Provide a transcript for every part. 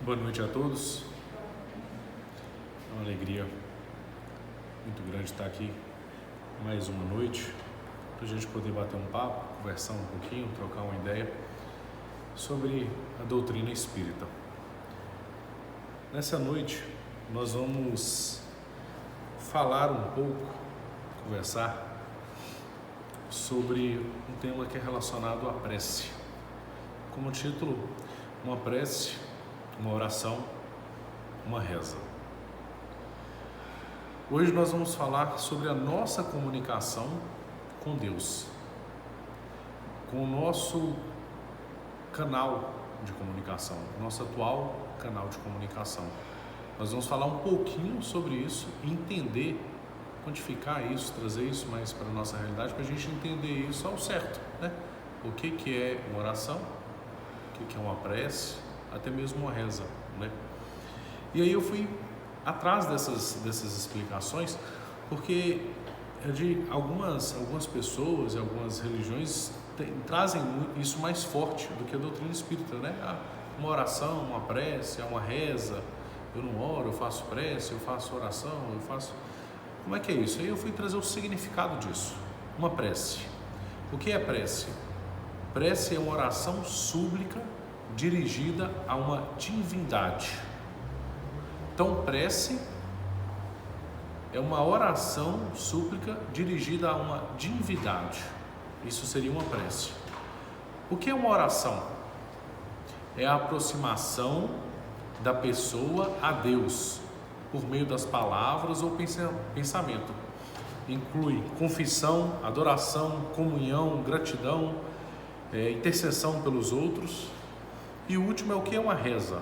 Boa noite a todos. É uma alegria muito grande estar aqui mais uma noite para a gente poder bater um papo, conversar um pouquinho, trocar uma ideia sobre a doutrina espírita. Nessa noite nós vamos falar um pouco, conversar sobre um tema que é relacionado à prece. Como título, uma prece, uma oração, uma reza. Hoje nós vamos falar sobre a nossa comunicação com Deus, com o nosso canal de comunicação, nosso atual canal de comunicação. Nós vamos falar um pouquinho sobre isso, entender, quantificar isso, trazer isso mais para a nossa realidade, para a gente entender isso ao certo, né? O que é uma oração, o que é uma prece, até mesmo uma reza, né? E aí eu fui atrás dessas explicações, porque de algumas pessoas e algumas religiões trazem isso mais forte do que a doutrina espírita, né? Uma oração, uma prece, uma reza, eu não oro, eu faço prece, eu faço oração, eu faço... Como é que é isso? Aí eu fui trazer o significado disso. Uma prece. O que é prece? Prece é uma oração súplica dirigida a uma divindade. Então, prece é uma oração súplica dirigida a uma divindade. Isso seria uma prece. O que é uma oração? É a aproximação da pessoa a Deus por meio das palavras ou pensamento. Inclui confissão, adoração, comunhão, gratidão, intercessão pelos outros. E o último é o que é uma reza.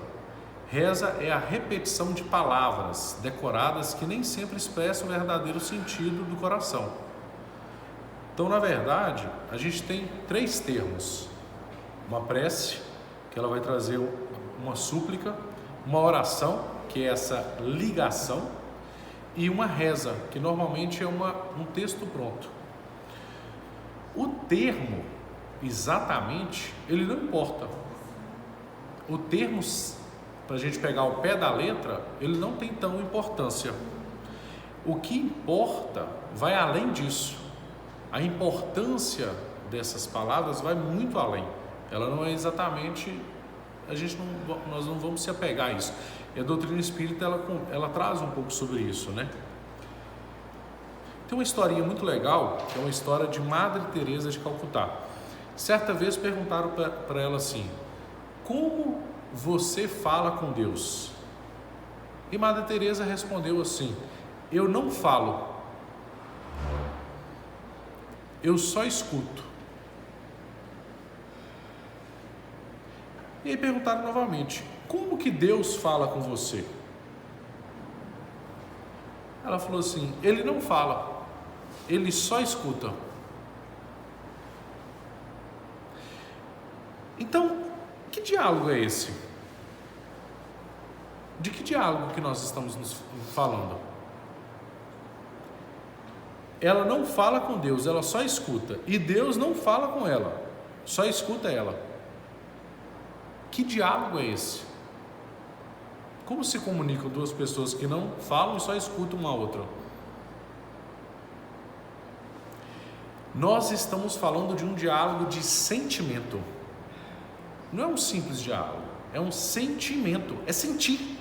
Reza é a repetição de palavras decoradas que nem sempre expressam o verdadeiro sentido do coração. Então, na verdade, a gente tem três termos. Uma prece, que ela vai trazer uma súplica, uma oração, que é essa ligação, e uma reza, que normalmente é um texto pronto. O termo, exatamente, ele não importa. O termo, para a gente pegar o pé da letra, ele não tem tão importância. O que importa vai além disso. A importância dessas palavras vai muito além. Ela não é exatamente... nós não vamos se apegar a isso. E a doutrina espírita, ela traz um pouco sobre isso, né? Tem uma historinha muito legal, que é uma história de Madre Teresa de Calcutá. Certa vez perguntaram para ela assim: como você fala com Deus? E Madre Teresa respondeu assim: eu não falo, eu só escuto. E aí perguntaram novamente: como que Deus fala com você? Ela falou assim: ele não fala, ele só escuta. Então, que diálogo é esse? De que diálogo que nós estamos nos falando? Ela não fala com Deus, ela só escuta. E Deus não fala com ela, só escuta ela. Que diálogo é esse? Como se comunicam duas pessoas que não falam e só escutam uma outra? Nós estamos falando de um diálogo de sentimento. Não é um simples diálogo, é um sentimento, é sentir.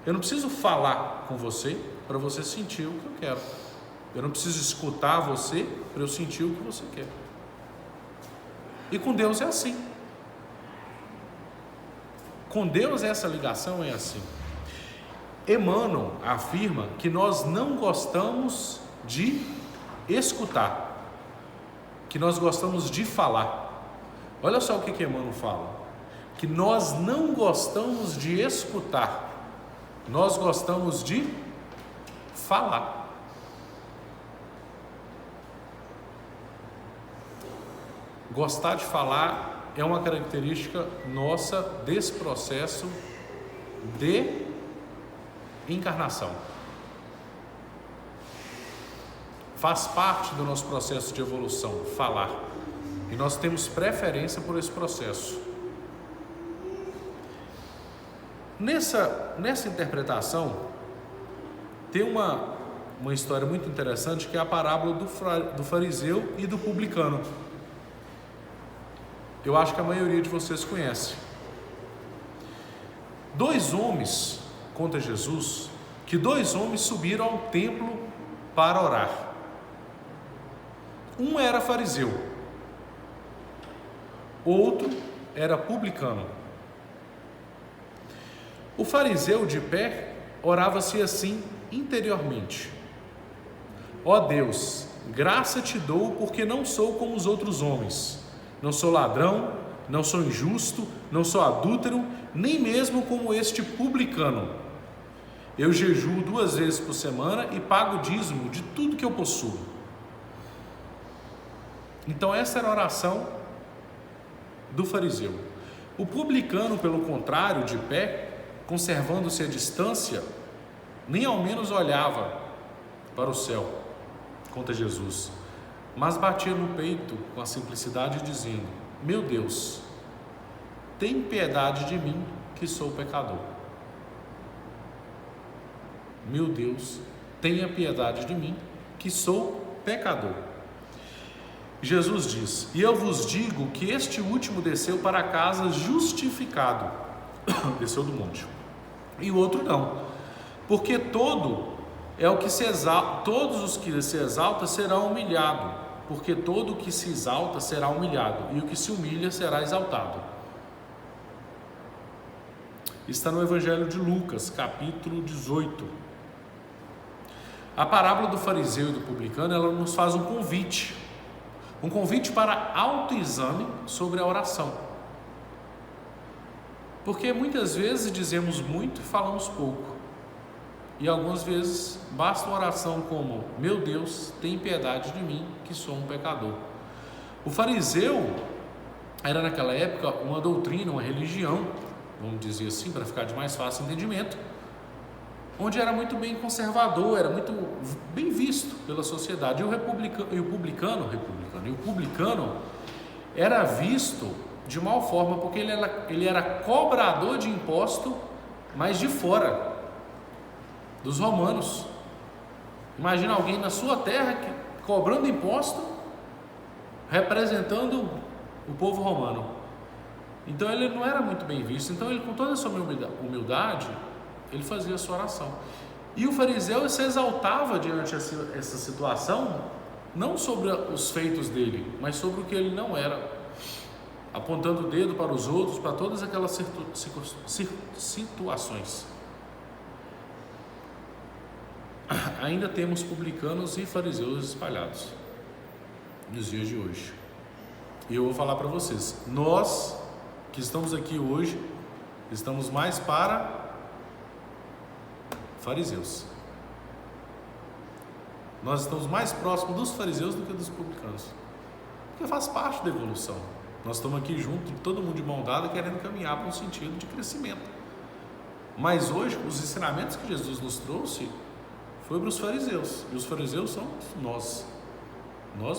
Eu não preciso falar com você para você sentir o que eu quero. Eu não preciso escutar você para eu sentir o que você quer. E com Deus é assim. Com Deus essa ligação é assim. Emmanuel afirma que nós não gostamos de escutar, que nós gostamos de falar. Olha só o que Emmanuel fala: que nós não gostamos de escutar, nós gostamos de falar. Gostar de falar é uma característica nossa desse processo de encarnação. Faz parte do nosso processo de evolução, falar. E nós temos preferência por esse processo. Nessa interpretação, tem uma história muito interessante, que é a parábola do fariseu e do publicano. Eu acho que a maioria de vocês conhece. 2 homens, conta Jesus, que 2 homens subiram ao templo para orar. Um era fariseu, outro era publicano. O fariseu, de pé, orava-se assim interiormente: ó Deus, graça te dou, porque não sou como os outros homens. Não sou ladrão, não sou injusto, não sou adúltero, nem mesmo como este publicano. Eu jejuo 2 vezes por semana e pago o dízimo de tudo que eu possuo. Então essa era a oração do fariseu. O publicano, pelo contrário, de pé, conservando-se à distância, nem ao menos olhava para o céu, conta Jesus, mas batia no peito com a simplicidade, dizendo: meu Deus, tem piedade de mim, que sou pecador. Meu Deus, tenha piedade de mim, que sou pecador. Jesus diz: e eu vos digo que este último desceu para casa justificado, desceu do monte, e o outro não, porque todos os que se exaltam serão humilhados, porque todo o que se exalta será humilhado, e o que se humilha será exaltado. Está no Evangelho de Lucas, capítulo 18. A parábola do fariseu e do publicano, ela nos faz um convite para autoexame sobre a oração. Porque muitas vezes dizemos muito e falamos pouco. E algumas vezes basta uma oração como: meu Deus, tem piedade de mim, que sou um pecador. O fariseu era naquela época uma doutrina, uma religião, vamos dizer assim, para ficar de mais fácil entendimento, onde era muito bem conservador, era muito bem visto pela sociedade. E o publicano era visto de mal forma, porque ele era cobrador de imposto, mas de fora, dos romanos. Imagina alguém na sua terra cobrando imposto, representando o povo romano. Então ele não era muito bem visto. Então ele, com toda a sua humildade, ele fazia a sua oração. E o fariseu se exaltava diante dessa situação, não sobre os feitos dele, mas sobre o que ele não era, apontando o dedo para os outros, para todas aquelas situações. Ainda temos publicanos e fariseus espalhados nos dias de hoje. E eu vou falar para vocês, nós que estamos aqui hoje, estamos mais para fariseus. Nós estamos mais próximos dos fariseus do que dos publicanos, porque faz parte da evolução. Nós estamos aqui juntos, todo mundo de mão dada, querendo caminhar para um sentido de crescimento. Mas hoje, os ensinamentos que Jesus nos trouxe foi para os fariseus, e os fariseus são nós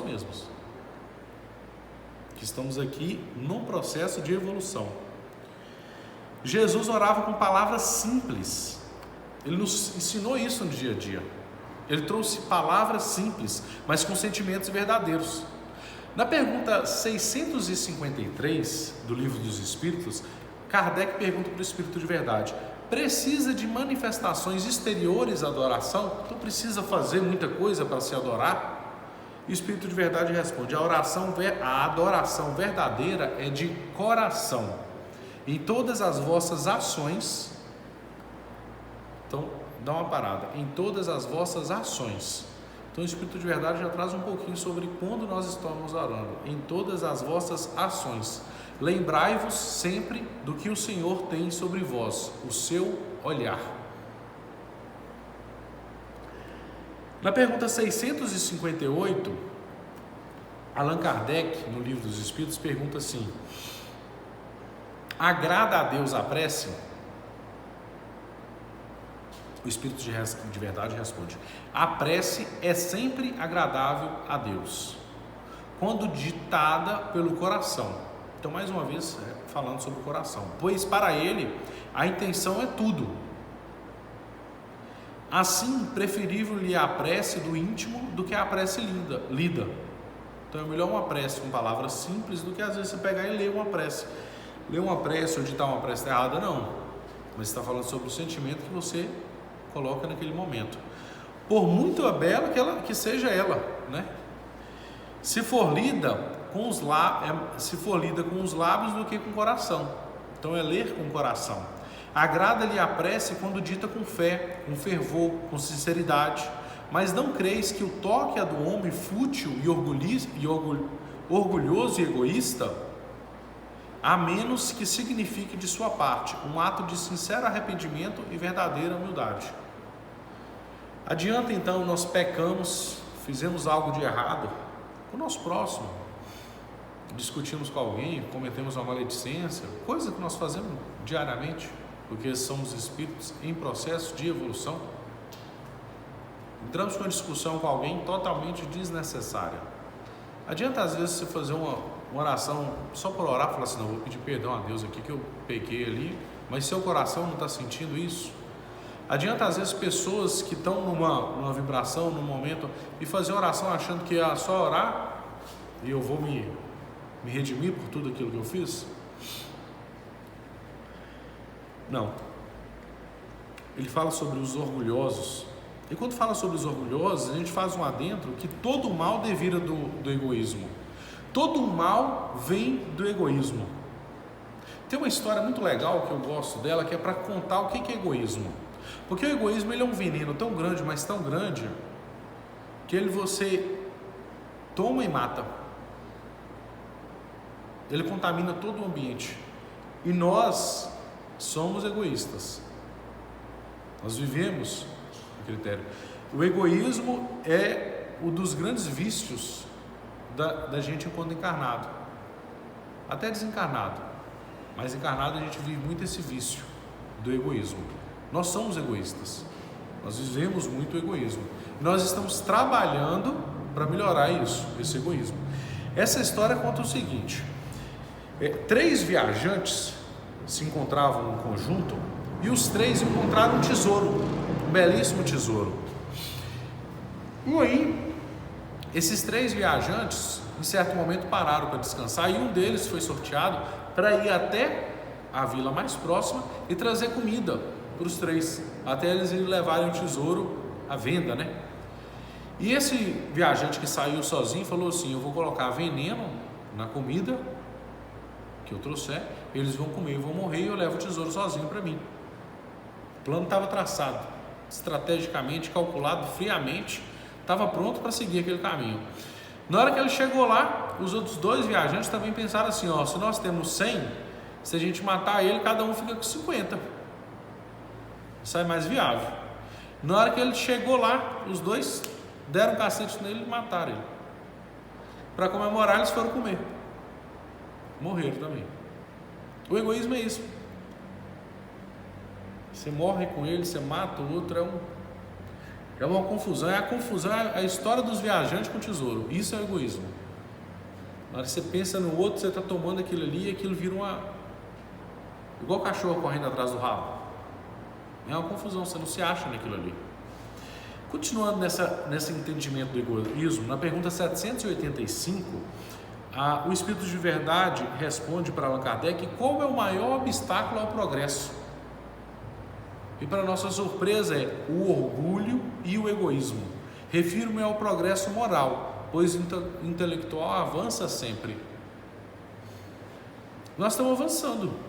mesmos, que estamos aqui num processo de evolução. Jesus orava com palavras simples, ele nos ensinou isso no dia a dia. Ele trouxe palavras simples, mas com sentimentos verdadeiros. Na pergunta 653 do Livro dos Espíritos, Kardec pergunta para o Espírito de Verdade: precisa de manifestações exteriores à adoração? Então precisa fazer muita coisa para se adorar? E o Espírito de Verdade responde: a adoração verdadeira é de coração, em todas as vossas ações. Então dá uma parada, em todas as vossas ações. Então o Espírito de Verdade já traz um pouquinho sobre quando nós estamos orando. Em todas as vossas ações, lembrai-vos sempre do que o Senhor tem sobre vós, o seu olhar. Na pergunta 658, Allan Kardec, no Livro dos Espíritos, pergunta assim: agrada a Deus a prece? O Espírito de Verdade responde: a prece é sempre agradável a Deus, quando ditada pelo coração, Então, mais uma vez, falando sobre o coração. Pois para ele, a intenção é tudo. Assim, preferível-lhe a prece do íntimo do que a prece lida. Então, é melhor uma prece com palavras simples do que às vezes você pegar e ler uma prece. Ler uma prece ou ditar uma prece errada, não. Mas está falando sobre o sentimento que você coloca naquele momento. Por muito bela que seja ela, né? Se for lida com os lábios do que com o coração. Então é ler com o coração. Agrada-lhe a prece quando dita com fé, com fervor, com sinceridade. Mas não creis que o toque é do homem fútil e orgulhoso e egoísta, a menos que signifique de sua parte um ato de sincero arrependimento e verdadeira humildade. Adianta então, nós pecamos, fizemos algo de errado com o nosso próximo, discutimos com alguém, cometemos uma maledicência, coisa que nós fazemos diariamente, porque somos espíritos em processo de evolução. Entramos com uma discussão com alguém totalmente desnecessária. Adianta às vezes você fazer uma oração só por orar, falar assim, não, vou pedir perdão a Deus aqui que eu pequei ali, mas seu coração não está sentindo isso. Adianta às vezes pessoas que estão numa vibração, num momento, e fazer oração achando que é só orar e eu vou me redimir por tudo aquilo que eu fiz. Não. Ele fala sobre os orgulhosos. E quando fala sobre os orgulhosos, a gente faz um adentro que todo o mal devira do egoísmo. Todo o mal vem do egoísmo. Tem uma história muito legal que eu gosto dela, que é para contar o que é egoísmo. Porque o egoísmo ele é um veneno tão grande, mas tão grande, que você toma e mata. Ele contamina todo o ambiente. E nós somos egoístas. Nós vivemos o critério. O egoísmo é um dos grandes vícios da gente enquanto encarnado. Até desencarnado. Mas encarnado a gente vive muito esse vício do egoísmo. Nós somos egoístas. Nós vivemos muito o egoísmo. Nós estamos trabalhando para melhorar isso, esse egoísmo. Essa história conta o seguinte: 3 viajantes se encontravam num conjunto e os 3 encontraram um tesouro, um belíssimo tesouro. E aí, esses 3 viajantes, em certo momento, pararam para descansar e um deles foi sorteado para ir até a vila mais próxima e trazer comida para os 3, até eles levarem o tesouro à venda, né? E esse viajante que saiu sozinho falou assim: eu vou colocar veneno na comida que eu trouxer, eles vão comer, eu vou morrer e eu levo o tesouro sozinho para mim. O plano estava traçado, estrategicamente calculado, friamente, estava pronto para seguir aquele caminho. Na hora que ele chegou lá, os outros 2 viajantes também pensaram assim: ó, se nós temos 100, se a gente matar ele, cada um fica com 50. Sai mais viável. Na hora que ele chegou lá, os 2 deram um cacete nele e mataram ele. Para comemorar, eles foram comer. Morreram também. O egoísmo é isso. Você morre com ele, você mata o outro, é uma confusão. A confusão é a história dos viajantes com o tesouro. Isso é o egoísmo. Na hora que você pensa no outro, você está tomando aquilo ali e aquilo vira igual o cachorro correndo atrás do rabo. É uma confusão, você não se acha naquilo ali. Continuando nesse entendimento do egoísmo, na pergunta 785, o Espírito de Verdade responde para Allan Kardec qual é o maior obstáculo ao progresso. E para nossa surpresa é o orgulho e o egoísmo. Refiro-me ao progresso moral, pois o intelectual avança sempre. Nós estamos avançando.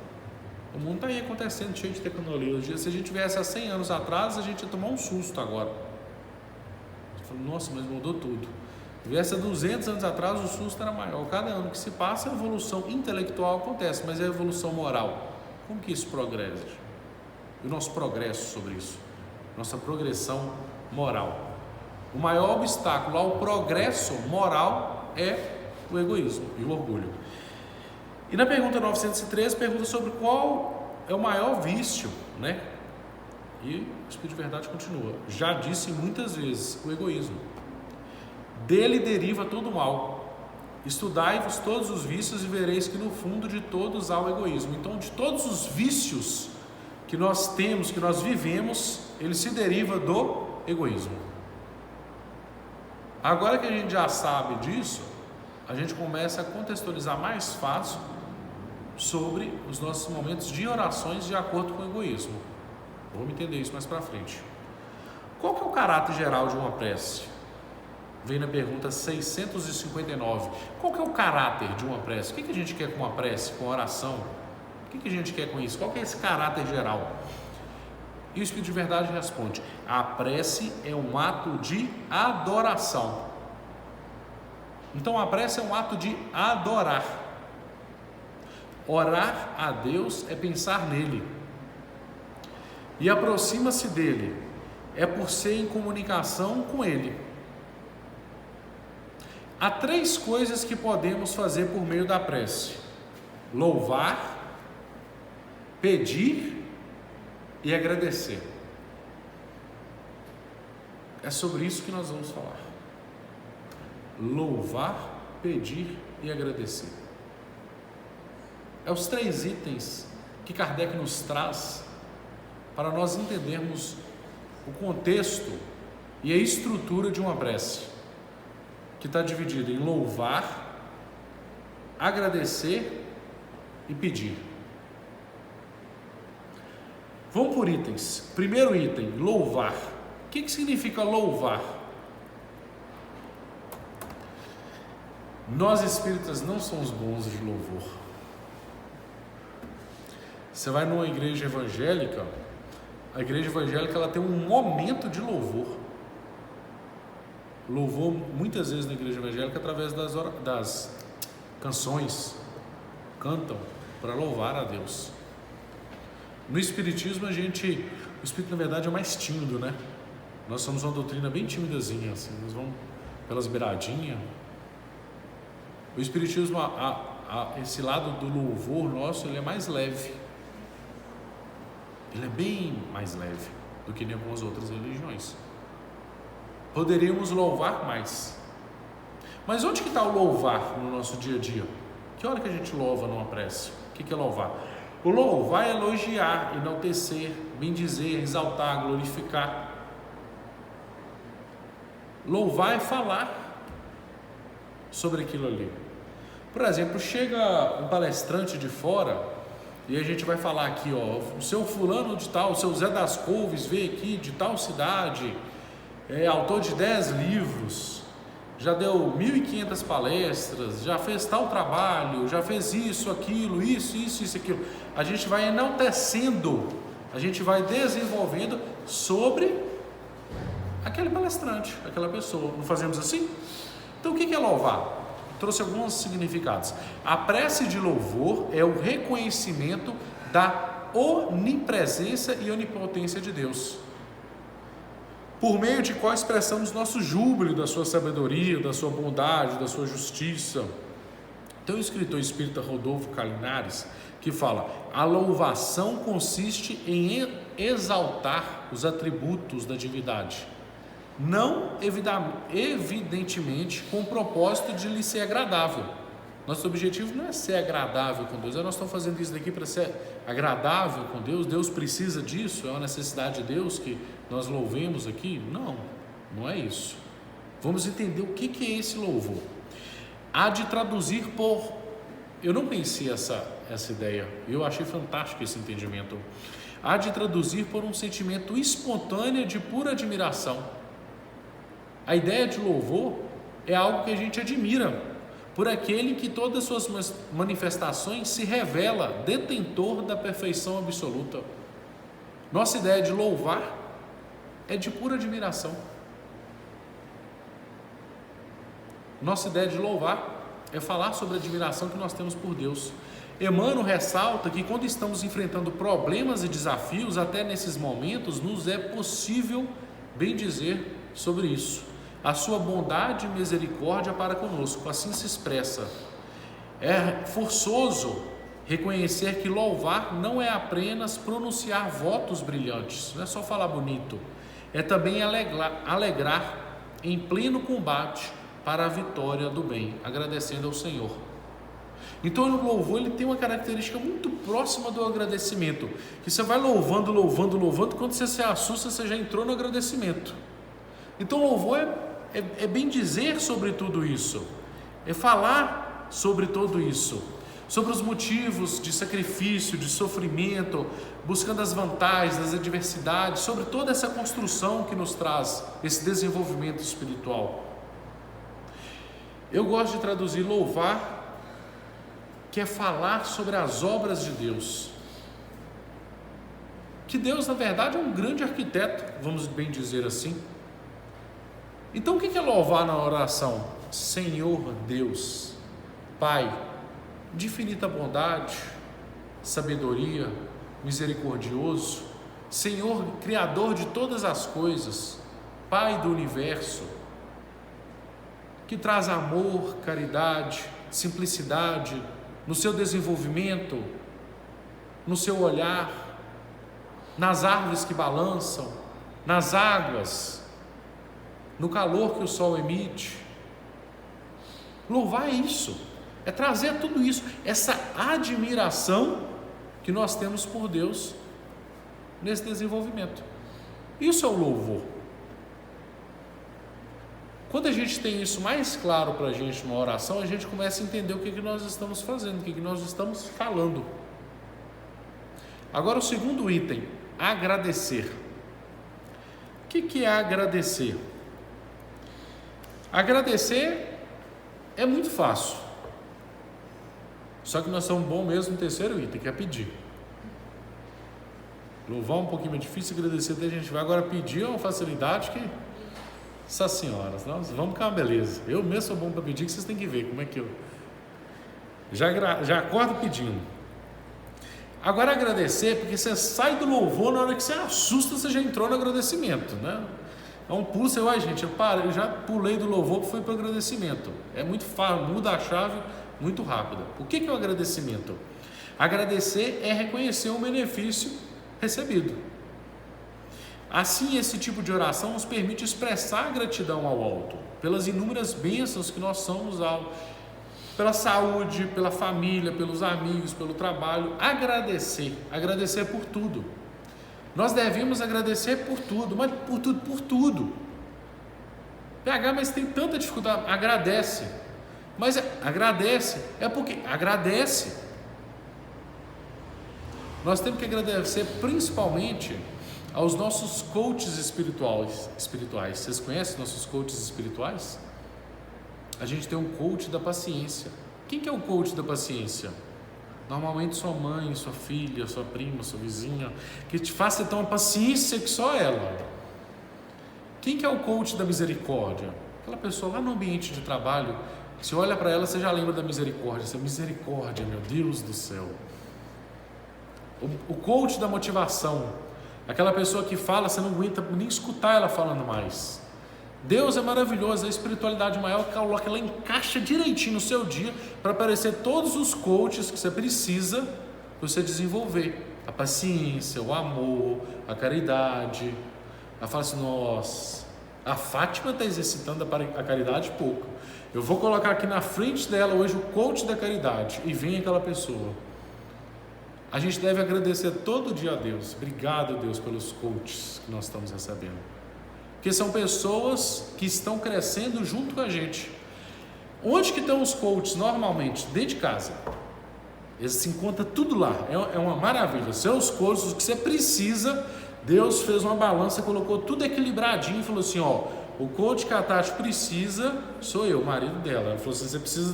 O mundo está aí acontecendo, cheio de tecnologia. Se a gente tivesse há 100 anos atrás, a gente ia tomar um susto agora. Nossa, mas mudou tudo. Se tivesse há 200 anos atrás, o susto era maior. Cada ano que se passa, a evolução intelectual acontece, mas é a evolução moral. Como que isso progressa? E o nosso progresso sobre isso? Nossa progressão moral. O maior obstáculo ao progresso moral é o egoísmo e o orgulho. E na pergunta 913, pergunta sobre qual é o maior vício, né? E o Espírito de Verdade continua: já disse muitas vezes, o egoísmo. Dele deriva todo o mal. estudai-vos todos os vícios e vereis que no fundo de todos há o egoísmo. Então, de todos os vícios que nós temos, que nós vivemos, ele se deriva do egoísmo. Agora que a gente já sabe disso, a gente começa a contextualizar mais fácil sobre os nossos momentos de orações de acordo com o egoísmo. Vamos entender isso mais para frente. Qual que é o caráter geral de uma prece? Vem na pergunta 659. Qual que é o caráter de uma prece? O que a gente quer com uma prece, com a oração? O que a gente quer com isso? Qual que é esse caráter geral? E o Espírito de Verdade responde: a prece é um ato de adoração. Então a prece é um ato de adorar. Orar a Deus é pensar nele. E aproxima-se dele. É por ser em comunicação com ele. Há 3 coisas que podemos fazer por meio da prece: louvar, pedir e agradecer. É sobre isso que nós vamos falar. Louvar, pedir e agradecer. É os 3 itens que Kardec nos traz para nós entendermos o contexto e a estrutura de uma prece, que está dividida em louvar, agradecer e pedir. Vamos por itens. Primeiro item, louvar. O que significa louvar? Nós espíritas não somos bons de louvor. Você vai numa igreja evangélica, a igreja evangélica ela tem um momento de louvor. Louvor muitas vezes na igreja evangélica através das canções, cantam para louvar a Deus. No Espiritismo o Espírito na verdade é mais tímido, né? Nós somos uma doutrina bem timidazinha, assim, nós vamos pelas beiradinhas. O Espiritismo, esse lado do louvor nosso, ele é mais leve. Ele é bem mais leve do que em algumas outras religiões. Poderíamos louvar mais. Mas onde que está o louvar no nosso dia a dia? Que hora que a gente louva numa prece? O que é louvar? O louvar é elogiar, enaltecer, bendizer, exaltar, glorificar. Louvar é falar sobre aquilo ali. Por exemplo, chega um palestrante de fora e a gente vai falar aqui, ó, o seu fulano de tal, o seu Zé das Couves veio aqui de tal cidade, é autor de 10 livros, já deu 1.500 palestras, já fez tal trabalho, já fez isso, aquilo, isso, aquilo. A gente vai enaltecendo, a gente vai desenvolvendo sobre aquele palestrante, aquela pessoa. Não fazemos assim? Então o que é louvar? Trouxe alguns significados. A prece de louvor é o reconhecimento da onipresença e onipotência de Deus, por meio de qual expressamos nosso júbilo da sua sabedoria, da sua bondade, da sua justiça. Tem um escritor espírita, Rodolfo Calinares, que fala: a louvação consiste em exaltar os atributos da divindade, não evidentemente com o propósito de lhe ser agradável. Nosso objetivo não é ser agradável com Deus. Nós estamos fazendo isso daqui para ser agradável com Deus. Deus precisa disso, é uma necessidade de Deus que nós louvemos aqui? Não, não é isso. Vamos entender o que é esse louvor. Há de traduzir por... Eu não conhecia essa ideia, eu achei fantástico esse entendimento. Há de traduzir por um sentimento espontâneo de pura admiração. A ideia de louvor é algo que a gente admira por aquele que todas as suas manifestações se revela detentor da perfeição absoluta. Nossa ideia de louvar é de pura admiração. Nossa ideia de louvar é falar sobre a admiração que nós temos por Deus. Emmanuel ressalta que quando estamos enfrentando problemas e desafios, até nesses momentos, nos é possível bem dizer sobre isso. A sua bondade e misericórdia para conosco, assim se expressa. É forçoso reconhecer que louvar não é apenas pronunciar votos brilhantes, não é só falar bonito, é também alegrar em pleno combate para a vitória do bem, agradecendo ao Senhor. Então o louvor ele tem uma característica muito próxima do agradecimento, que você vai louvando, quando você se assusta, você já entrou no agradecimento. Então o louvor é bem dizer sobre tudo isso, é falar sobre tudo isso, sobre os motivos de sacrifício, de sofrimento, buscando as vantagens, as adversidades, sobre toda essa construção que nos traz esse desenvolvimento espiritual. Eu gosto de traduzir louvar, que é falar sobre as obras de Deus. Que Deus, na verdade, é um grande arquiteto, vamos bem dizer assim. Então, o que é louvar na oração? Senhor Deus, Pai, de infinita bondade, sabedoria, misericordioso, Senhor, Criador de todas as coisas, Pai do universo, que traz amor, caridade, simplicidade, no seu desenvolvimento, no seu olhar, nas árvores que balançam, nas águas, no calor que o sol emite. Louvar é isso, é trazer tudo isso, essa admiração que nós temos por Deus nesse desenvolvimento. Isso é o louvor. Quando a gente tem isso mais claro para a gente numa oração, a gente começa a entender o que nós estamos fazendo, o que nós estamos falando. Agora o segundo item, agradecer. O que é agradecer? Agradecer é muito fácil. Só que nós somos bons mesmo no terceiro item, que é pedir. Louvar um pouquinho mais difícil, agradecer até a gente vai. Agora pedir é uma facilidade que... Essas senhoras, nós vamos com uma beleza. Eu mesmo sou bom para pedir, que vocês têm que ver como é que eu já acordo pedindo. Agora agradecer, porque você sai do louvor, na hora que você assusta, você já entrou no agradecimento, né? É um pulo, você vai, gente, eu já pulei do louvor e fui para o agradecimento. É muito fácil, muda a chave muito rápido. O que é o agradecimento? Agradecer é reconhecer o benefício recebido. Assim, esse tipo de oração nos permite expressar gratidão ao alto, pelas inúmeras bênçãos que nós somos, pela saúde, pela família, pelos amigos, pelo trabalho. Agradecer por tudo. Nós devemos agradecer por tudo, mas por tudo. PH, mas tem tanta dificuldade. Agradece. Mas agradece, é porque agradece. Nós temos que agradecer principalmente aos nossos coaches espirituais. Vocês conhecem nossos coaches espirituais? A gente tem um coach da paciência. Quem que é o coach da paciência? Normalmente sua mãe, sua filha, sua prima, sua vizinha, que te faça ter uma paciência que só ela. Quem que é o coach da misericórdia? Aquela pessoa lá no ambiente de trabalho, você olha para ela, você já lembra da misericórdia. Essa misericórdia, meu Deus do céu. O coach da motivação, aquela pessoa que fala, você não aguenta nem escutar ela falando mais. Deus é maravilhoso, a espiritualidade maior que ela encaixa direitinho no seu dia para aparecer todos os coaches que você precisa para você desenvolver. A paciência, o amor, a caridade. Ela fala assim, nossa, a Fátima está exercitando a caridade pouco. Eu vou colocar aqui na frente dela hoje o coach da caridade e vem aquela pessoa. A gente deve agradecer todo dia a Deus. Obrigado, Deus, pelos coaches que nós estamos recebendo. Porque são pessoas que estão crescendo junto com a gente. Onde que estão os coaches normalmente? Dentro de casa. Eles se encontram tudo lá. É uma maravilha. Seus coaches, o que você precisa, Deus fez uma balança, colocou tudo equilibradinho e falou assim, ó, o coach que a Tati precisa, sou eu, o marido dela. Ela falou assim, você precisa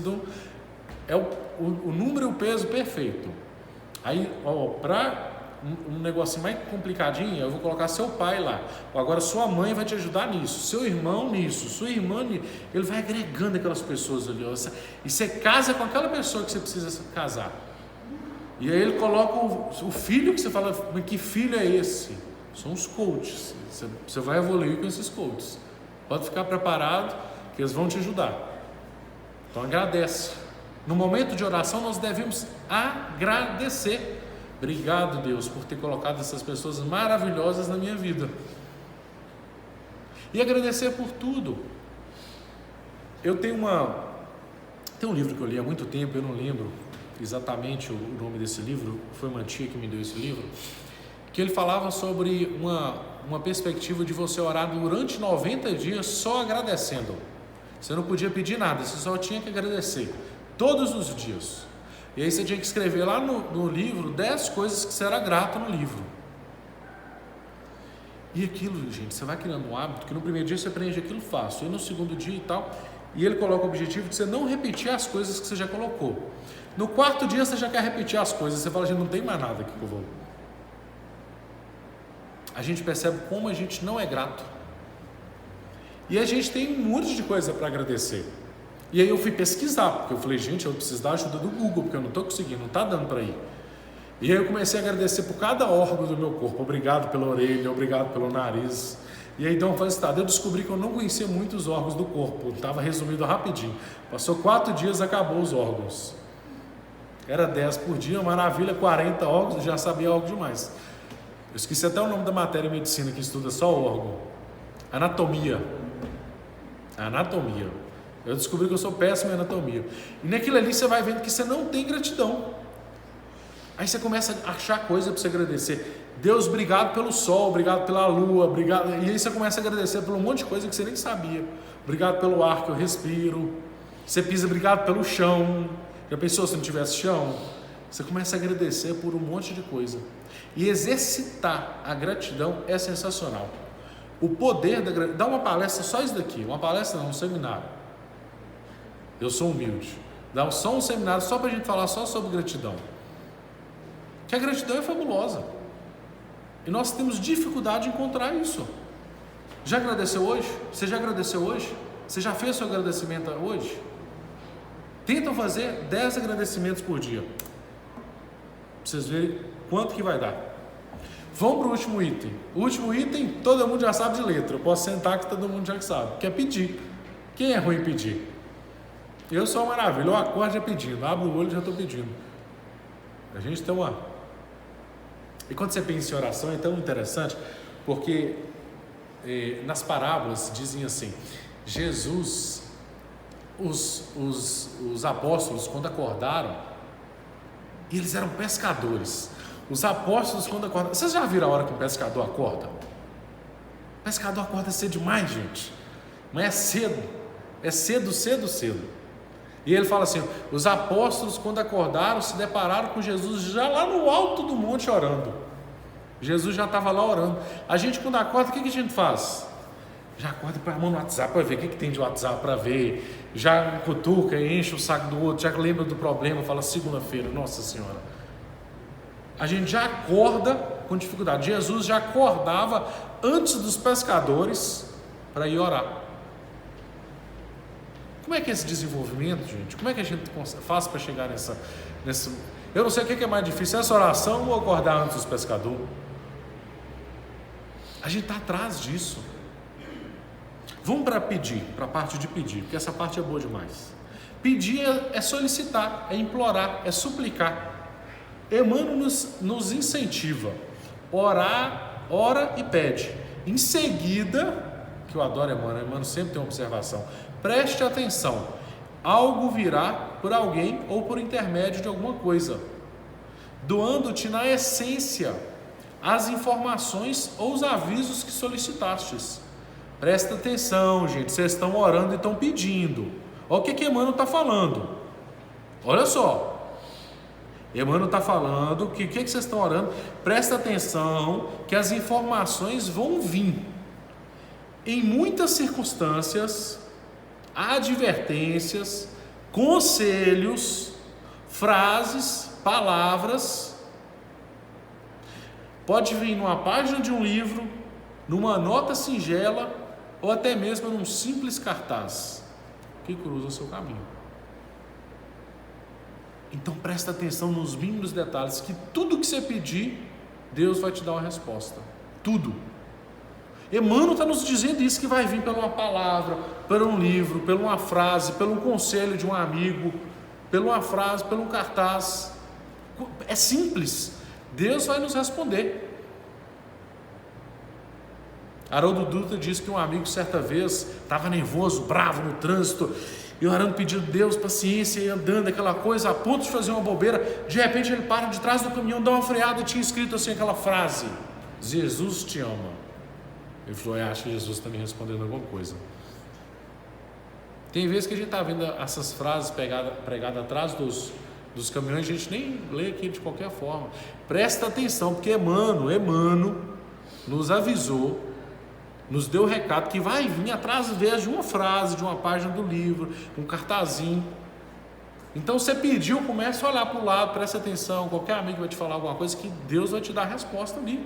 o número e o peso perfeito. Aí, para um negocinho mais complicadinho, eu vou colocar seu pai lá. Agora sua mãe vai te ajudar nisso, seu irmão nisso, sua irmã nisso. Ele vai agregando aquelas pessoas ali. E você casa com aquela pessoa que você precisa casar. E aí ele coloca o filho que você fala, mas que filho é esse? São os coaches. Você vai evoluir com esses coaches. Pode ficar preparado que eles vão te ajudar. Então agradece. No momento de oração nós devemos agradecer. Obrigado, Deus, por ter colocado essas pessoas maravilhosas na minha vida. E agradecer por tudo. Tem um livro que eu li há muito tempo, eu não lembro exatamente o nome desse livro, foi uma tia que me deu esse livro, que ele falava sobre uma perspectiva de você orar durante 90 dias só agradecendo. Você não podia pedir nada, você só tinha que agradecer, todos os dias. E aí você tinha que escrever lá no livro 10 coisas que você era grato no livro. E aquilo, gente, você vai criando um hábito que no primeiro dia você preenche aquilo fácil, e no segundo dia e tal, e ele coloca o objetivo de você não repetir as coisas que você já colocou. No quarto dia você já quer repetir as coisas, você fala, gente, não tem mais nada aqui que eu vou. A gente percebe como a gente não é grato. E a gente tem um monte de coisa para agradecer. E aí eu fui pesquisar, porque eu falei, gente, eu preciso da ajuda do Google, porque eu não estou conseguindo, não está dando para ir. E aí eu comecei a agradecer por cada órgão do meu corpo. Obrigado pela orelha, obrigado pelo nariz. E aí então eu descobri que eu não conhecia muitos órgãos do corpo, estava resumido rapidinho. Passou 4 dias, acabou os órgãos. Era 10 por dia, maravilha, 40 órgãos, já sabia algo demais. Eu esqueci até o nome da matéria em medicina que estuda só órgão. Anatomia. Eu descobri que eu sou péssimo em anatomia. E naquilo ali você vai vendo que você não tem gratidão. Aí você começa a achar coisa para você agradecer. Deus, obrigado pelo sol, obrigado pela lua, obrigado. E aí você começa a agradecer por um monte de coisa que você nem sabia. Obrigado pelo ar que eu respiro. Você pisa, obrigado pelo chão. Já pensou se não tivesse chão? Você começa a agradecer por um monte de coisa. E exercitar a gratidão é sensacional. O poder da gratidão. Dá uma palestra só isso daqui. Uma palestra não, um seminário. Eu sou humilde. Dá só um seminário só para a gente falar só sobre gratidão. Que a gratidão é fabulosa. E nós temos dificuldade em encontrar isso. Já agradeceu hoje? Você já agradeceu hoje? Você já fez seu agradecimento hoje? Tentam fazer 10 agradecimentos por dia. Pra vocês verem quanto que vai dar. Vamos para o último item. O último item, todo mundo já sabe de letra. Eu posso sentar que todo mundo já sabe. Que é pedir. Quem é ruim em pedir? Eu sou uma maravilha. Eu acordo já pedindo. Abro o olho e já estou pedindo. A gente tem uma... E quando você pensa em oração é tão interessante, porque nas parábolas dizem assim, Jesus, os apóstolos quando acordaram, eles eram pescadores. Os apóstolos quando acordaram, vocês já viram a hora que um pescador acorda? O pescador acorda cedo demais, gente, mas é cedo. E ele fala assim, os apóstolos quando acordaram se depararam com Jesus já lá no alto do monte orando. Jesus já estava lá orando. A gente quando acorda, o que a gente faz? Já acorda e põe a mão no WhatsApp para ver o que tem de WhatsApp para ver. Já cutuca, enche o saco do outro, já lembra do problema, fala segunda-feira, nossa senhora. A gente já acorda com dificuldade. Jesus já acordava antes dos pescadores para ir orar. Como é que é esse desenvolvimento, gente? Como é que a gente faz para chegar nessa... Eu não sei o que é mais difícil, essa oração ou acordar antes dos pescadores? A gente está atrás disso. Vamos para pedir, para a parte de pedir, porque essa parte é boa demais. Pedir é solicitar, é implorar, é suplicar. Emmanuel nos incentiva. Ora e pede. Em seguida, que eu adoro Emmanuel sempre tem uma observação. Preste atenção, algo virá por alguém ou por intermédio de alguma coisa, doando-te na essência as informações ou os avisos que solicitastes. Presta atenção, gente, vocês estão orando e estão pedindo. Olha o que Emmanuel está falando. Olha só, Emmanuel está falando que o que vocês estão orando? Presta atenção que as informações vão vir. Em muitas circunstâncias, advertências, conselhos, frases, palavras. Pode vir numa página de um livro, numa nota singela ou até mesmo num simples cartaz que cruza o seu caminho. Então presta atenção nos mínimos detalhes, que tudo que você pedir, Deus vai te dar uma resposta. Tudo. Emmanuel está nos dizendo isso, que vai vir por uma palavra, por um livro, por uma frase, por um conselho de um amigo, por uma frase, por um cartaz. É simples. Deus vai nos responder. Haroldo Dutra diz que um amigo certa vez estava nervoso, bravo no trânsito, e orando, pedindo a Deus paciência, e andando aquela coisa, a ponto de fazer uma bobeira. De repente ele para de trás do caminhão, dá uma freada e tinha escrito assim aquela frase: Jesus te ama. Ele falou: acho que Jesus está me respondendo alguma coisa. Tem vezes que a gente está vendo essas frases pregadas atrás dos caminhões, a gente nem lê aqui de qualquer forma. Presta atenção, porque Emmanuel nos avisou, nos deu o recado que vai vir atrás de uma frase, de uma página do livro, um cartazinho. Então você pediu, começa a olhar para o lado, presta atenção, qualquer amigo vai te falar alguma coisa, que Deus vai te dar a resposta ali.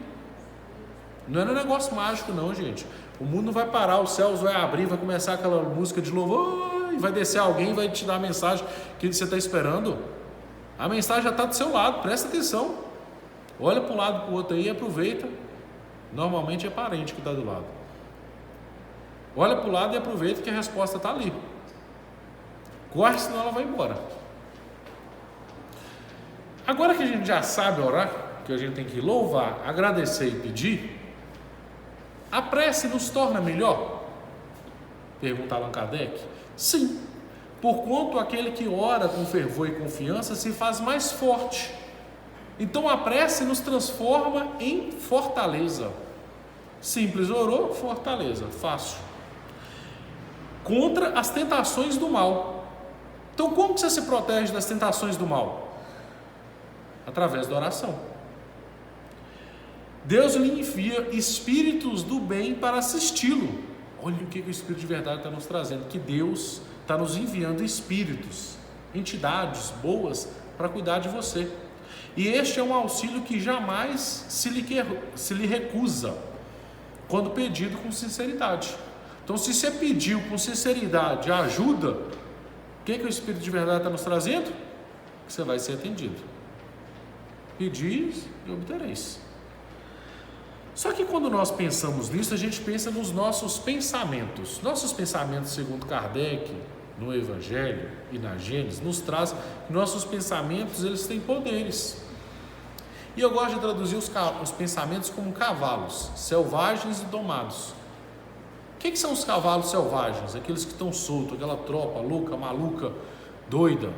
Não é um negócio mágico não, gente. O mundo não vai parar, os céus vai abrir, vai começar aquela música de louvor, e vai descer alguém e vai te dar a mensagem que você está esperando. A mensagem já está do seu lado, presta atenção. Olha para um lado e para o outro aí e aproveita. Normalmente é parente que está do lado. Olha para o lado e aproveita que a resposta está ali. Corre, senão ela vai embora. Agora que a gente já sabe orar, que a gente tem que louvar, agradecer e pedir, a prece nos torna melhor? Pergunta Allan Kardec. Sim, porquanto aquele que ora com fervor e confiança se faz mais forte. Então a prece nos transforma em fortaleza. Simples, orou, fortaleza, fácil. Contra as tentações do mal. Então como que você se protege das tentações do mal? Através da oração. Deus lhe envia espíritos do bem para assisti-lo. Olha o que o Espírito de verdade está nos trazendo, que Deus está nos enviando espíritos, entidades boas para cuidar de você. E este é um auxílio que jamais se lhe recusa, quando pedido com sinceridade. Então, se você pediu com sinceridade ajuda, o que o Espírito de verdade está nos trazendo? Que você vai ser atendido. Pedis e obtereis. Só que quando nós pensamos nisso, a gente pensa nos nossos pensamentos. Nossos pensamentos, segundo Kardec, no Evangelho e na Gênesis, nos traz que nossos pensamentos, eles têm poderes. E eu gosto de traduzir os pensamentos como cavalos, selvagens e domados. O que são os cavalos selvagens? Aqueles que estão soltos, aquela tropa louca, maluca, doida.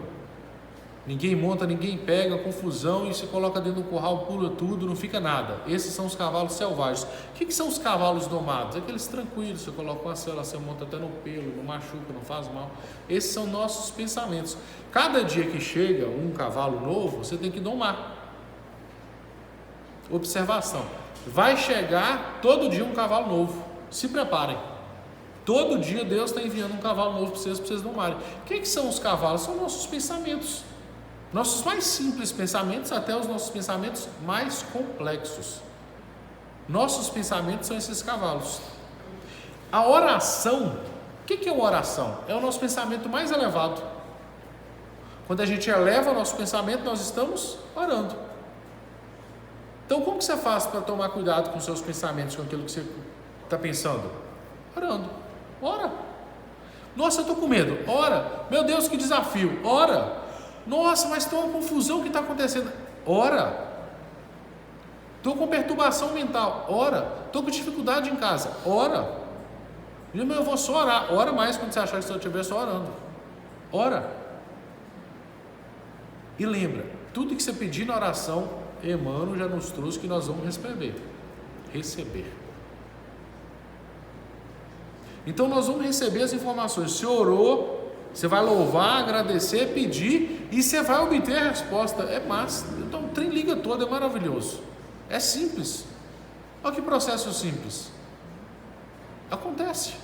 Ninguém monta, ninguém pega, confusão, e se coloca dentro do curral, pula tudo, não fica nada. Esses são os cavalos selvagens. O que são os cavalos domados? Aqueles tranquilos, você coloca uma sela, você monta até no pelo, não machuca, não faz mal. Esses são nossos pensamentos. Cada dia que chega um cavalo novo, você tem que domar. Observação. Vai chegar todo dia um cavalo novo. Se preparem. Todo dia Deus está enviando um cavalo novo para vocês domarem. O que são os cavalos? São nossos pensamentos. Nossos mais simples pensamentos até os nossos pensamentos mais complexos. Nossos pensamentos são esses cavalos. A oração, o que é uma oração? É o nosso pensamento mais elevado. Quando a gente eleva o nosso pensamento, nós estamos orando. Então, como que você faz para tomar cuidado com os seus pensamentos, com aquilo que você está pensando? Orando. Ora. Nossa, eu estou com medo. Ora. Meu Deus, que desafio. Ora. Nossa, mas tem uma confusão que está acontecendo. Ora. Estou com perturbação mental. Ora. Estou com dificuldade em casa. Ora. Eu vou só orar. Ora mais quando você achar que você estiver só orando. Ora. E lembra, tudo que você pedir na oração, Emmanuel já nos trouxe que nós vamos receber. Então nós vamos receber as informações. Você orou, você vai louvar, agradecer, pedir, e você vai obter a resposta. É massa. Então o trem liga todo, é maravilhoso. É simples. Olha que processo simples. Acontece.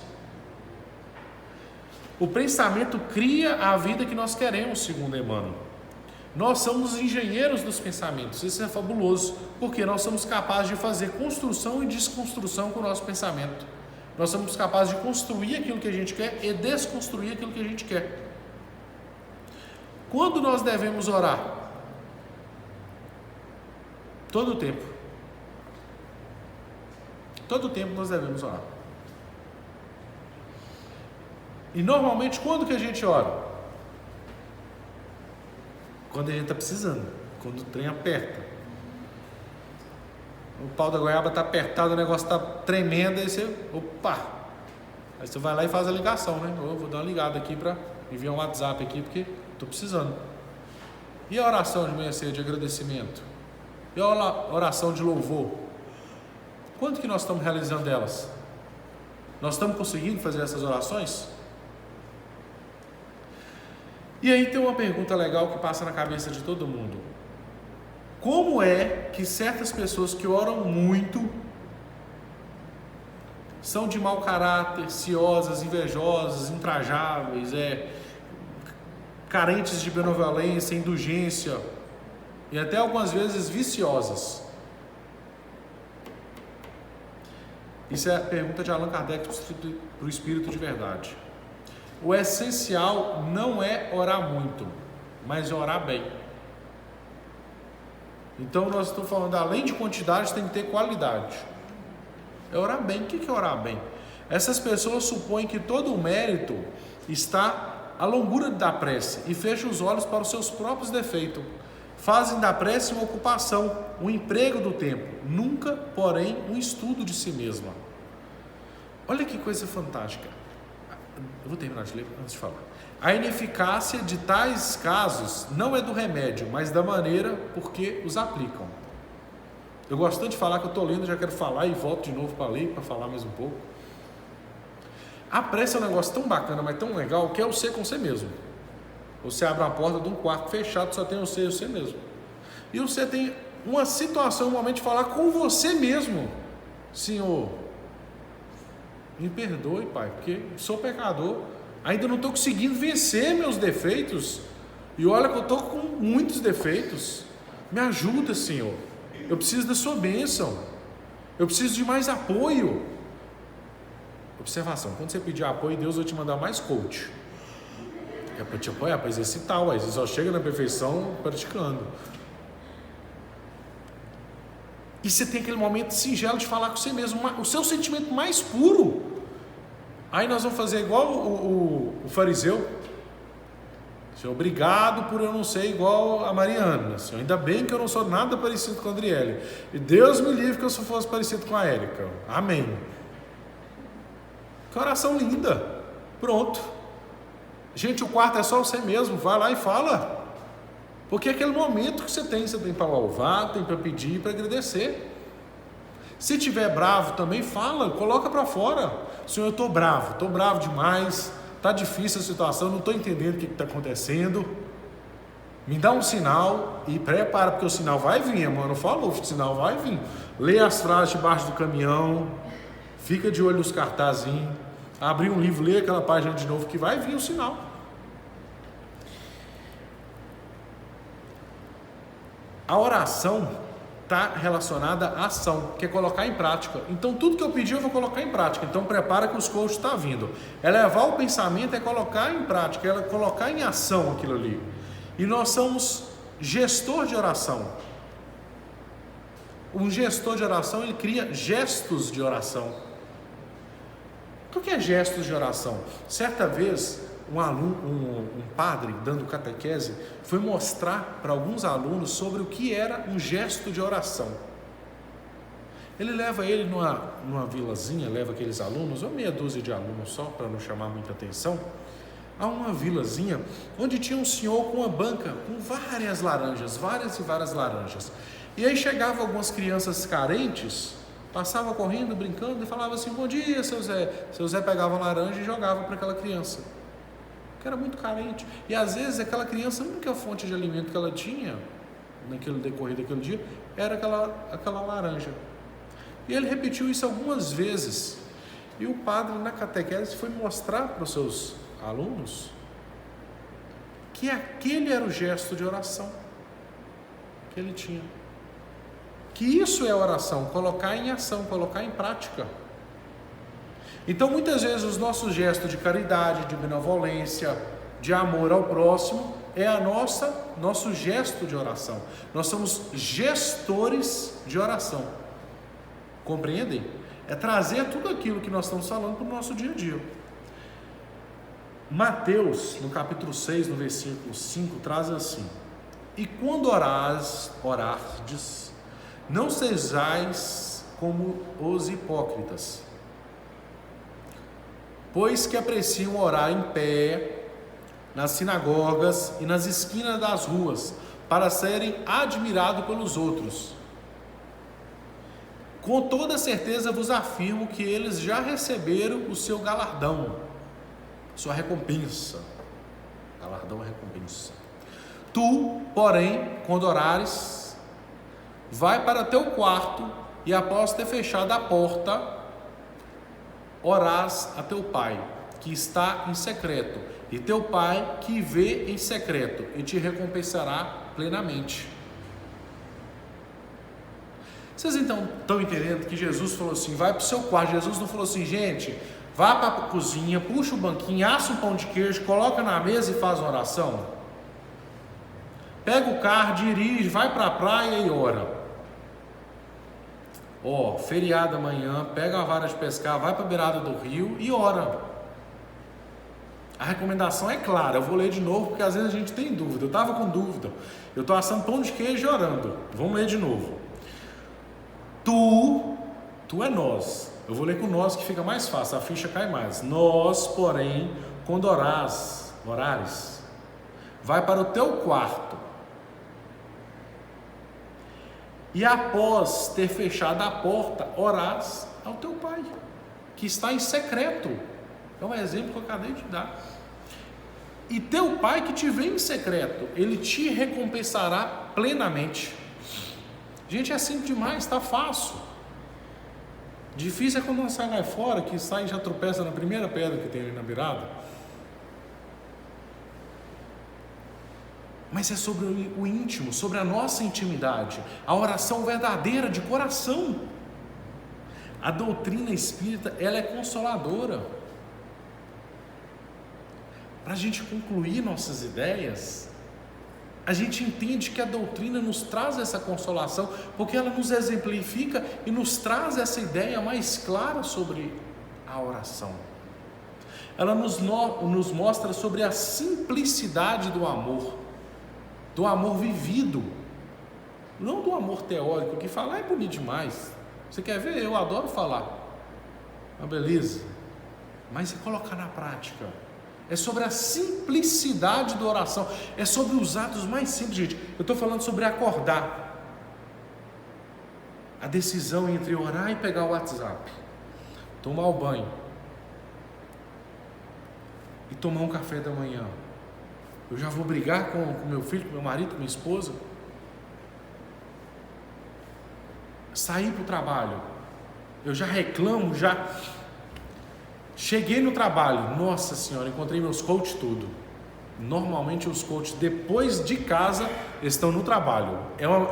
O pensamento cria a vida que nós queremos, segundo Emmanuel. Nós somos engenheiros dos pensamentos. Isso é fabuloso, porque nós somos capazes de fazer construção e desconstrução com o nosso pensamento. Nós somos capazes de construir aquilo que a gente quer e desconstruir aquilo que a gente quer. Quando nós devemos orar? Todo o tempo. Todo o tempo nós devemos orar. E normalmente quando que a gente ora? Quando a gente está precisando, quando o trem aperta. o pau da goiaba está apertado, o negócio está tremendo, aí você, opa, aí você vai lá e faz a ligação, né? Eu vou dar uma ligada aqui para enviar um WhatsApp aqui, porque estou precisando. E a oração de manhã cedo de agradecimento? E a oração de louvor? Quanto que nós estamos realizando elas? Nós estamos conseguindo fazer essas orações? E aí tem uma pergunta legal que passa na cabeça de todo mundo. Como é que certas pessoas que oram muito são de mau caráter, ciosas, invejosas, intrajáveis, carentes de benevolência, indulgência e até algumas vezes viciosas? Isso é a pergunta de Allan Kardec para o Espírito de Verdade. O essencial não é orar muito, mas orar bem. Então nós estamos falando, além de quantidade, tem que ter qualidade. É orar bem. O que é orar bem? Essas pessoas supõem que todo o mérito está à longura da prece e fecham os olhos para os seus próprios defeitos. Fazem da prece uma ocupação, um emprego do tempo, nunca, porém, um estudo de si mesma. Olha que coisa fantástica. Eu vou terminar de ler antes de falar. A ineficácia de tais casos não é do remédio, mas da maneira por que os aplicam. Eu gosto tanto de falar que eu estou lendo, já quero falar e volto de novo para ler, para falar mais um pouco. A prece é um negócio tão bacana, mas tão legal, que é o ser com você mesmo. Você abre uma porta de um quarto fechado, só tem você e você mesmo. E você tem uma situação, um momento de falar com você mesmo. Senhor, me perdoe, Pai, porque sou pecador, ainda não estou conseguindo vencer meus defeitos, e olha que eu estou com muitos defeitos. Me ajuda, Senhor, eu preciso da sua bênção, eu preciso de mais apoio. Observação, quando você pedir apoio, Deus vai te mandar mais coach. É para te apoiar, para exercitar, você só chega na perfeição praticando. E você tem aquele momento singelo de falar com você mesmo, o seu sentimento mais puro. Aí nós vamos fazer igual o fariseu. Senhor, obrigado por eu não ser igual a Mariana. Senhor, ainda bem que eu não sou nada parecido com a Adriele. E Deus me livre que eu só fosse parecido com a Érica. Amém. Que oração linda. Pronto. Gente, o quarto é só você mesmo. Vai lá e fala. Porque é aquele momento que você tem para louvar, tem para pedir, para agradecer. Se tiver bravo também, fala, coloca para fora. Senhor, eu estou bravo demais, está difícil a situação, não estou entendendo o que está acontecendo. Me dá um sinal e prepara, porque o sinal vai vir, mano. Falou, o sinal vai vir. Lê as frases debaixo do caminhão, fica de olho nos cartazinhos, abre um livro, lê aquela página de novo que vai vir o sinal. A oração está relacionada à ação, que é colocar em prática. Então tudo que eu pedi eu vou colocar em prática. Então prepara que os coaches estão vindo. É levar o pensamento, é colocar em prática, é colocar em ação aquilo ali. E nós somos gestor de oração. Um gestor de oração, ele cria gestos de oração. O que é gestos de oração? Certa vez, um padre, dando catequese, foi mostrar para alguns alunos sobre o que era um gesto de oração. Ele leva ele numa vilazinha, leva aqueles alunos, ou meia dúzia de alunos só, para não chamar muita atenção, a uma vilazinha, onde tinha um senhor com uma banca, com várias e várias laranjas. E aí chegavam algumas crianças carentes, passava correndo, brincando, e falava assim, bom dia, seu Zé. Seu Zé pegava a laranja e jogava para aquela criança, que era muito carente. E às vezes aquela criança, a única fonte de alimento que ela tinha, naquele decorrer daquele dia, era aquela laranja. E ele repetiu isso algumas vezes. E o padre, na catequese, foi mostrar para os seus alunos que aquele era o gesto de oração que ele tinha. Que isso é oração, colocar em ação, colocar em prática. Então muitas vezes os nossos gestos de caridade, de benevolência, de amor ao próximo, é nosso gesto de oração. Nós somos gestores de oração. Compreendem? É trazer tudo aquilo que nós estamos falando para o nosso dia a dia. Mateus, no capítulo 6, no versículo 5, traz assim: e quando orardes, Não sejais como os hipócritas, pois que apreciam orar em pé nas sinagogas e nas esquinas das ruas, para serem admirados pelos outros. Com toda certeza vos afirmo que eles já receberam o seu galardão, sua recompensa. Galardão é recompensa. Tu, porém, quando orares, vai para teu quarto e após ter fechado a porta, orás a teu pai, que está em secreto, e teu pai que vê em secreto, e te recompensará plenamente. Vocês então estão entendendo que Jesus falou assim, vai para o seu quarto. Jesus não falou assim, gente, vá para a cozinha, puxa o banquinho, assa um pão de queijo, coloca na mesa e faz uma oração. Pega o carro, dirige, vai para a praia e ora. Feriado amanhã, pega uma vara de pescar, vai para a beirada do rio e ora. A recomendação é clara, eu vou ler de novo porque às vezes a gente tem dúvida. Eu estava com dúvida, eu estou assando pão de queijo e orando. Vamos ler de novo. Tu é nós. Eu vou ler com nós que fica mais fácil, a ficha cai mais. Nós, porém, quando orares, vai para o teu quarto e após ter fechado a porta, orás ao teu pai, que está em secreto. É um exemplo que eu acabei de dar. E teu pai que te vê em secreto, ele te recompensará plenamente. Gente, é simples demais, está fácil. Difícil é quando nós sai lá fora, que sai e já tropeça na primeira pedra que tem ali na beirada. Mas é sobre o íntimo, sobre a nossa intimidade, a oração verdadeira de coração. A doutrina espírita, ela é consoladora. Para a gente concluir nossas ideias, a gente entende que a doutrina nos traz essa consolação, porque ela nos exemplifica e nos traz essa ideia mais clara sobre a oração. Ela nos mostra sobre a simplicidade do amor vivido, não do amor teórico, que falar é bonito demais. Você quer ver? Eu adoro falar, beleza, mas se colocar na prática, é sobre a simplicidade da oração, é sobre os atos mais simples, gente. Eu estou falando sobre acordar, a decisão entre orar e pegar o WhatsApp, tomar o banho e tomar um café da manhã. Eu já vou brigar com meu filho, com meu marido, com minha esposa, sair para o trabalho, eu já reclamo, já cheguei no trabalho, nossa senhora, encontrei meus coaches tudo. Normalmente os coaches depois de casa estão no trabalho.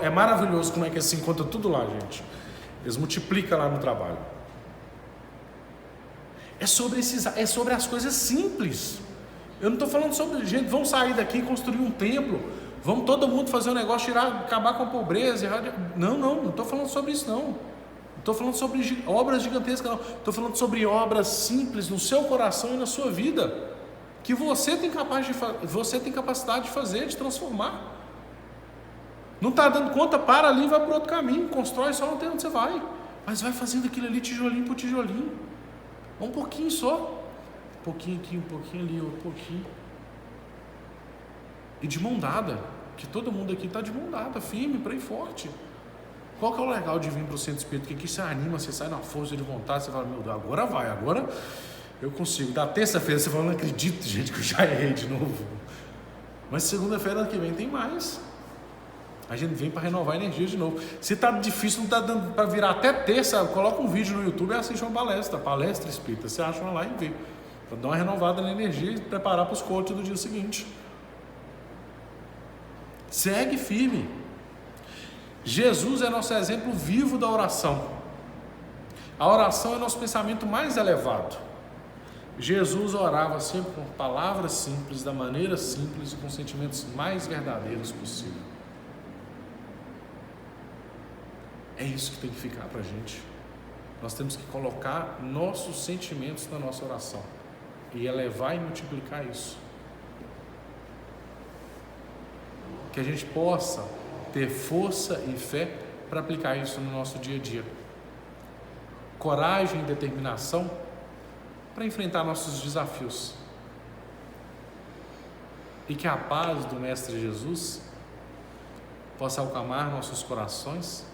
É maravilhoso como é que se encontra tudo lá, gente. Eles multiplicam lá no trabalho. É sobre as coisas simples. Eu não estou falando sobre, gente, vamos sair daqui e construir um templo, vamos todo mundo fazer um negócio, acabar com a pobreza. Não estou falando sobre isso não. Estou falando sobre obras gigantescas, não. Estou falando sobre obras simples no seu coração e na sua vida, que você tem capacidade de fazer, de transformar. Não está dando conta, para ali e vai para outro caminho, constrói, só não tem onde você vai, mas vai fazendo aquilo ali tijolinho por tijolinho, um pouquinho só, um pouquinho aqui, um pouquinho ali, outro pouquinho, e de mão dada, que todo mundo aqui está de mão dada, firme, para ir forte. Qual que é o legal de vir para o centro espírita? Que aqui você anima, você sai na força de vontade, você fala, meu Deus, agora vai, agora eu consigo. Da terça-feira você fala, não acredito, gente, que eu já errei de novo. Mas segunda-feira que vem tem mais. A gente vem para renovar a energia de novo. Se está difícil, não está dando para virar até terça, coloca um vídeo no YouTube e assiste uma palestra espírita. Você acha uma lá e vê, para dar uma renovada na energia e preparar para os coaches do dia seguinte. Segue firme. Jesus é nosso exemplo vivo da oração. A oração é nosso pensamento mais elevado. Jesus orava sempre com palavras simples, da maneira simples e com sentimentos mais verdadeiros possível. É isso que tem que ficar para a gente. Nós temos que colocar nossos sentimentos na nossa oração e elevar e multiplicar isso. Que a gente possa ter força e fé para aplicar isso no nosso dia a dia. Coragem e determinação para enfrentar nossos desafios. E que a paz do Mestre Jesus possa acalmar nossos corações,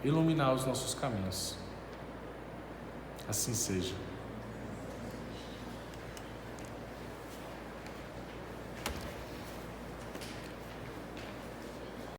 iluminar os nossos caminhos. Assim seja.